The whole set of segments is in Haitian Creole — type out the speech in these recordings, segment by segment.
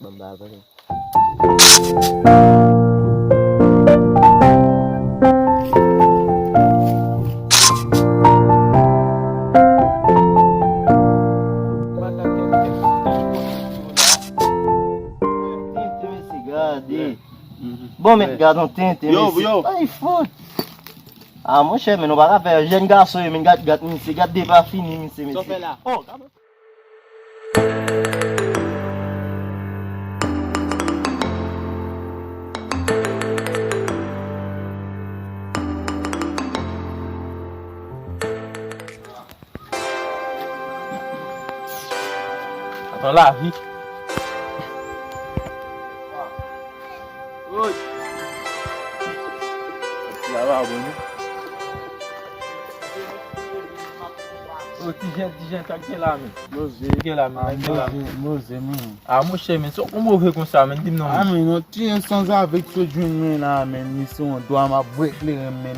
Bon, bah, vas-y. Bon, mais regarde, on tente. Yo. Pas il faut. Ah, mon cher, mais nous va faire jeune garçon, mais regarde débat fini, monsieur. Ça fait là. Oh, quand même. Attends la vie. Oui. Là, là, bon. Oh, tijen, tak gen la men. Gen la men. Mose men. Ah, mon cher, men, so comment vous comme ça, men, dis-moi non. Ah men, non tiens sans avec ce joint men là men, mission doit m'a break men.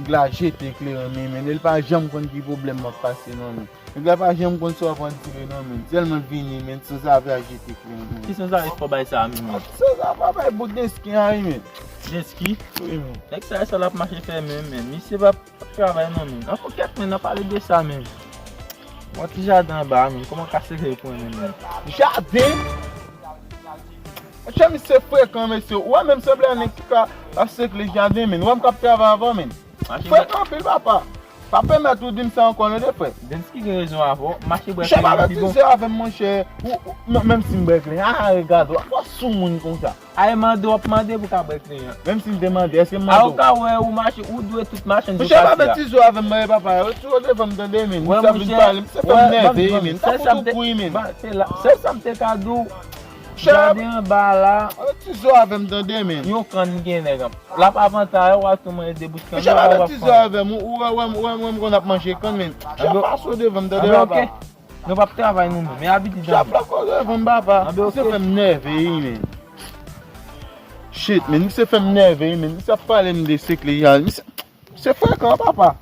La jete clair men, il pas jamais kon ki problème m'a passer non men. Il pas jamais kon so avant tirer non men. Tellement vini men sans avec jete clair men. Qui sont ça, il faut bailler ça à men. Ça va pas bout de ski ari men. J'ai ski. Oui men. Dès que ça la marché faire men, mais c'est pas travail non men. On faut qu'être men, on parler de ça men. Moi, petit jardin bas men, comment casser les points men. Jardin. Chami se fréquent monsieur. Ouais même semble un qui a sec le jardin men. Ouais me cap travail avant men. Fréquent pile papa. Papa m'a tout dit ça encore de frère. Den ski gen raison avant, marché bois. Je sais pas si c'est avec mon cher, même si je break, ah regarde, on sous moun comme ça. Aïe mande ou demander pour break les. Même si je demande, est-ce que Ah, au moi cas où marché ou doit toute machine. je sais pas si je avec moi papa, tu vas me donner mais ça veut parler, c'est pas nerveux mais ça pour tout pour mais. C'est ça me cadeau. Jardin bas là. Tu vas avec me donner mais. Yo kan gen nèg. La pa avantage ou tout monde débouche Je sais pas si je avec moi ou on a mangé quand même. Je pas sur devant me donner papa. OK. Nous pas travailler nous mais habitude. Je pas devant papa. C'est fait nerveux mais. Shit, mais c'est fait nerveux mais ça parle de sécurité. C'est fréquent papa.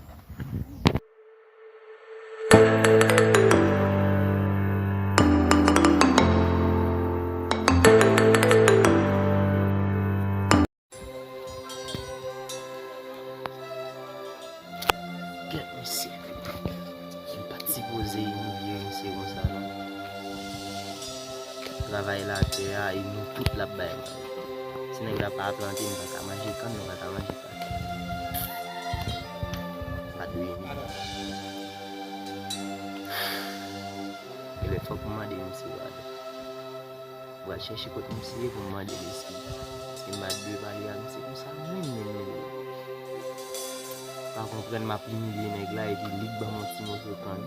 Travail là, et nous toute la baie. Si nous n'avons pas planté, nous n'avons pas manger quand nous n'avons pas manger. Pas de il faut que moi monsieur. On va chercher côté monsieur pour moi ici. C'est ma deux balles c'est comme ça même. Par contre, ma plume nèg là et puis ligue ba mon petit morceau quand.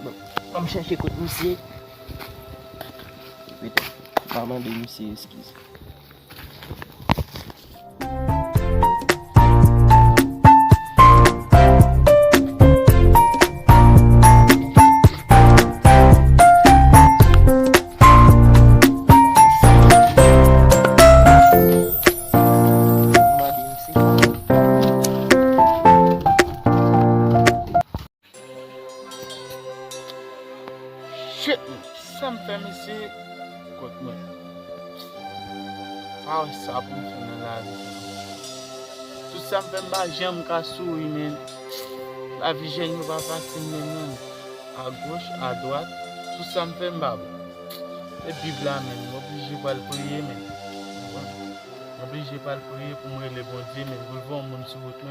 Bon, on va chercher côté monsieur. Putain, maman de monsieur excuse. Shit, ça me fait monsieur. Écoute-moi. Ah, ça pour me faire dans la vie. Tout ça me fait mal, j'aime qu'à sourire, la vie, je ne va pas facile, non. À gauche, à droite, tout ça me fait mal. Et puis là, je suis obligé de le prier, mais. Je suis obligé de le prier pour me le bon Dieu, mais pour voir mon sur route,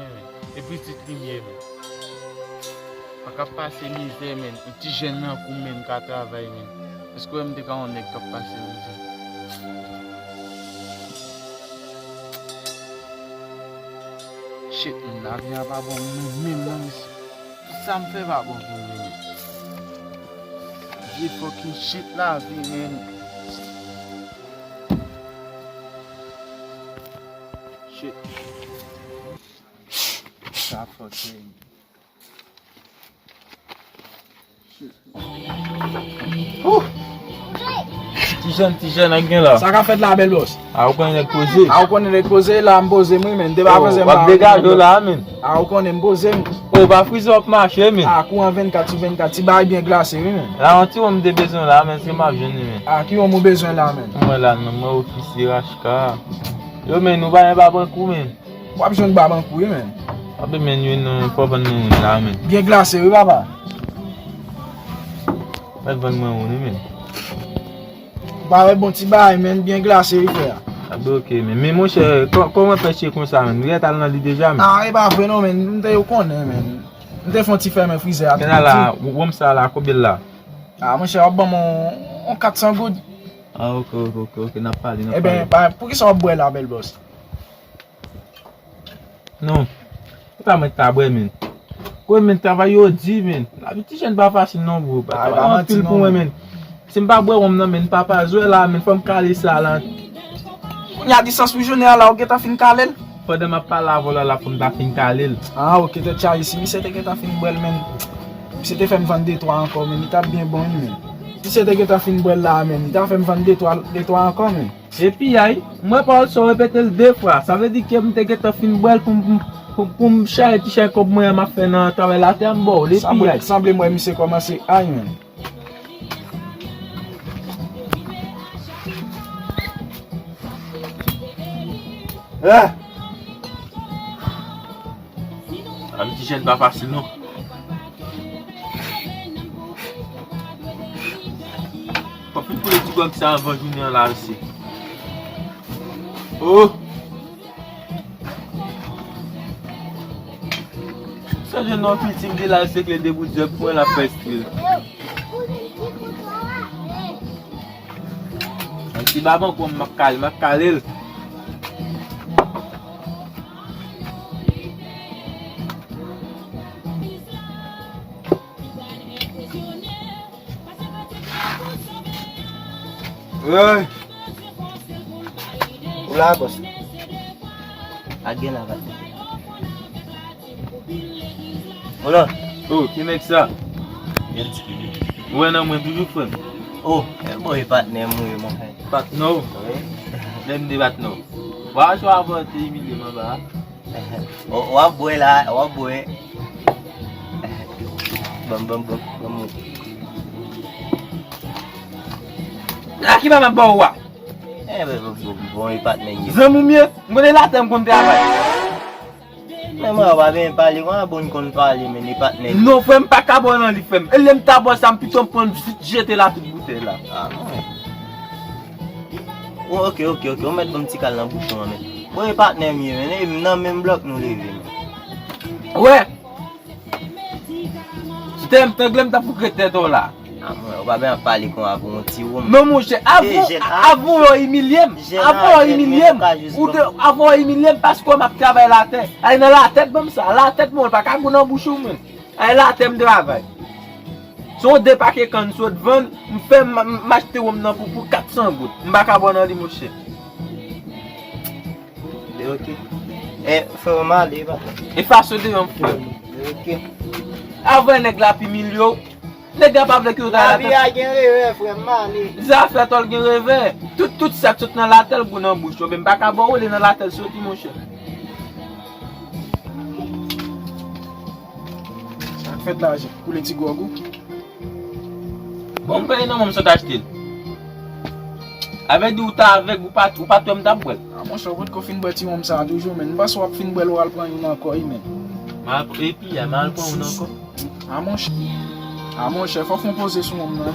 et puis petite lumière, mais. Je peux passer misère, mais un petit jeune pour me travailler, mais. Est-ce que même quand on est capable de passer misère? Shit, la vie n'est pas bonne, même non, ça me fait pas bon pour moi. J'ai fucking shit la vie, man. Shit. Ça fucking. Shit. Ti jen ak gen la. Ça qu'a fait la belle boss. A ou konen koze. A ou konnen de causer là m'poser moi men. De pas fazer Wap degado la men. A ou konnen m'poser. Ou ba frize op marché men. A courant 24 sur 24, ti bail bien glacé oui men. La an ti ou m de bezon la men se ma jeni men. A qui on m'a besoin là men. Mwen la nan mwen ofisi rachka. Yo men nou ba yon ba ban kou men. Wap joun ba ban kou men. Ape men yon nou fò ban mwen la men. Bien glacé oui papa. Mwen ban mwen ou men. Ba ouais bon ti bail men bien glacé oui frère. Abe ok men. Men mwen chè, kon mwen peche kon sa men. Mwen tal nan li deja men. Non, e ba vrai non men, m'te yo konnen men. M'te fon ti ferme freezer. Kena la, wom sa la, kobil la. Ah mon cher, bon mon 400 good. Ah ok, na pali, na Eh pali. ben, pour qui ça va boire la belle boss? Non, pou ka mwen tabwe men. Kwen men travay yo di men. La vi ti jen ba fasil non bro. Ah, Travay ba an manti pil non, pou mwen men. men. Se mba bwe wom nan men, papa zwe la men, fòm kale sa lan. Y a distance pour journée là, ok, t'as fin kalel? Fò de ma pala vola la fòm da fin kalel. Ah, ok, t'es tcha ici, mais c'était que t'as fin boire men. C'était fait me vendre des toits encore, men, il t'a bien bon men. Si c'était que t'as fin boire là men, il t'a fait me vendre des toits encore men. E pi ay, mwen pa so repete l de fwa. Sa ve di ke mte geta fin bwel pou m chaye ti chaye kop mwen ma fe nan travay la tem bo. Le pi ay. Semble moi monsieur commencer aïe men. Ah! A mi ti jen pa fasil nou. Pa fin pou le ti gwa ki sa avan jounen la ose. Oh! Sa jen nan pi tim de la ose k le debou jep pou la pestil. An ti baban pou m makalel. Ouais. Oula boss. Again la vat. Oula. Oh, ki mek sa? Yan ti. Wè nan mwen toujou fwen. Oh, boy partner mou mon frère. Pat nou. Dem de bat nou. Wa chwa avon te imile man ba. Wap boy la, wap boy. Bam. La ki ba man ba wwa? Bon partner ngi. Zan mou mye, mwen la tem kon travay. Mais moi va bien parler, on a bon kon parler mais ni partner. Non fwen pa kabon nan li fwen. El lem tabo sa mpiton pon jete la tout bouteille la. Ah non. Oh, ok, on met bon petit cal dans bouchon mais. Boy partner mieux, mais nan même bloc nous lever. Ouais. Tem glem ta pou krete to la. Ah moi, on va bien parler kon avon un petit room. Non mon chè, avon yo imiliem. Avon yo imiliem pasko map travay la tèt. Ay nan la tèt bom sa, la tèt moun pa kagou nan bouchou men. Ay la tèt m travay. Son depake kan sou dvan, m fè m'achete wom nan pou 400 gout. M baka bon nan li mon chè. Ok. Faut mal va. E faso de yon fè. Ok. Avon nèg la pi milyo. Nèg pa vle ki yo la tèt. A gen rêve frère mal. Ça fait tol gen rêve. Tout ça tout dans la tête pour nan bouche. Même pas ka bon ou dans la tête sorti mon cher. Ça fait l'argent pour les petits gogo. Bon paye nan moun so t'acheter. Avec du ou ta avec ou pas toi m'ta boire. Ah mon cher, votre fin boire ti mom ça toujours men. Pas soit fin boire ou al prendre une encore men. Ma et puis ya mal pour on encore. Ah mon cher, faut qu'on pose sur mon nan.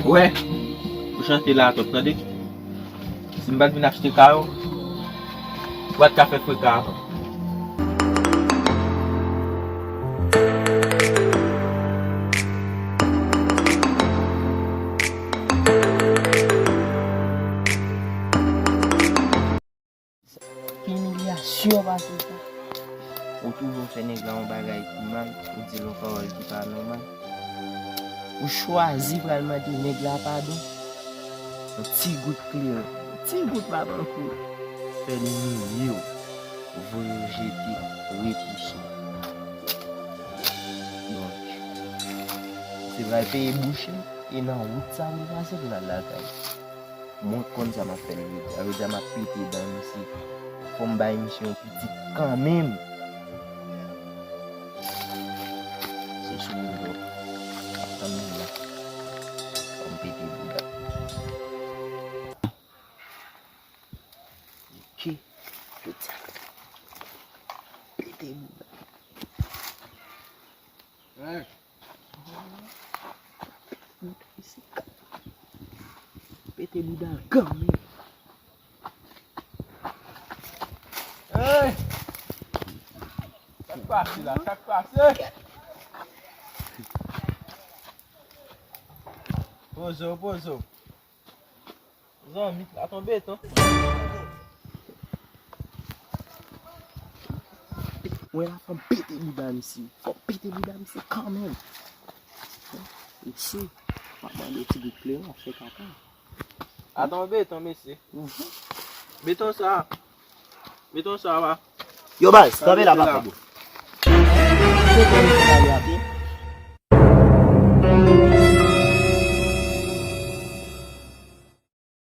Ouais. Pour chanter là tout attendez. Si m'bal vinn acheter caro. Boîte café pour caro. Humiliation parce que ça. Ou toujours fait nèg la on bagay qui mal, ou dit l'on parole qui pas normal. Ou choisi vraiment dire nèg la pardon. Un petit goutte clear, un petit goutte pas bon coup. Fait les millions. Vous jeter, repousser. Donc c'est vrai payer boucher. E nan wout sa mwen pase pou nan lakay. Mwen kon sa ma fè lè. Awe sa ma pète dan si. Fò mbay misyon petit kan mèm. Se sou mwen yo. Kan mèm la. Fò mpète bouda. Ki, tout sa. Pète bouda. Pète bouda kan mèm. Hey! Sak pase la, sak pase. Pozo. Zan mi, la ton beton. Wè la fòm pète bouda msi. Fòm pète bouda msi kan mèm. E se, pa mande ti de ple an fè kaka. La ton beton, mesi. Beton sa. Beton sa va. Yo bas, kame la baka bo. Se kon yon sa yapi,